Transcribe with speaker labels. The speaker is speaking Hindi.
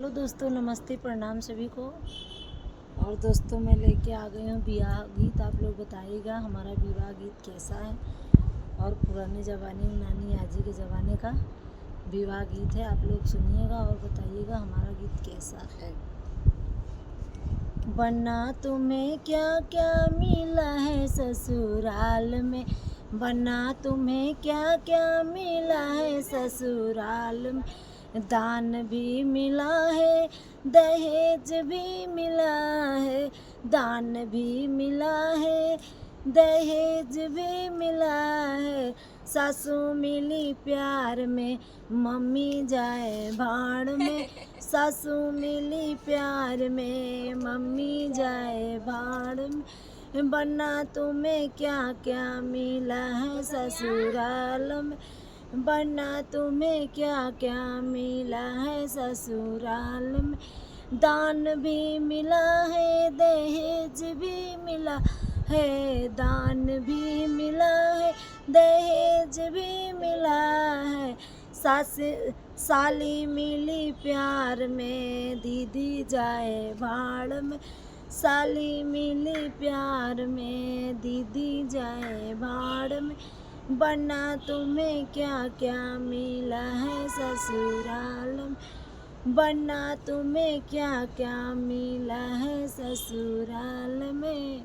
Speaker 1: हेलो दोस्तों, नमस्ते, प्रणाम सभी को। और दोस्तों, मैं लेके आ गई हूँ विवाह गीत। आप लोग बताइएगा हमारा विवाह गीत कैसा है। और पुराने ज़माने में नानी आजी के ज़माने का विवाह गीत है। आप लोग सुनिएगा और बताइएगा हमारा गीत कैसा है। बना तुम्हें क्या क्या मिला है ससुराल में, बना तुम्हें क्या क्या मिला है ससुराल में। दान भी मिला है, दहेज भी मिला है, दान भी मिला है, दहेज भी मिला है। सासू मिली प्यार में, मम्मी जाए भाड़ में। सासू मिली प्यार में, मम्मी जाए भाड़ में। बना तुम्हें क्या क्या मिला है ससुराल में, बना तुम्हें क्या क्या मिला है ससुराल में। दान भी मिला है, दहेज भी मिला है, दान भी मिला है, दहेज भी मिला है। सास साली मिली प्यार में, दीदी जाए भाड़ में। साली मिली प्यार में, दीदी जाए भाड़ में। बना तुम्हें क्या क्या मिला है ससुराल में, बना तुम्हें क्या क्या मिला है ससुराल में।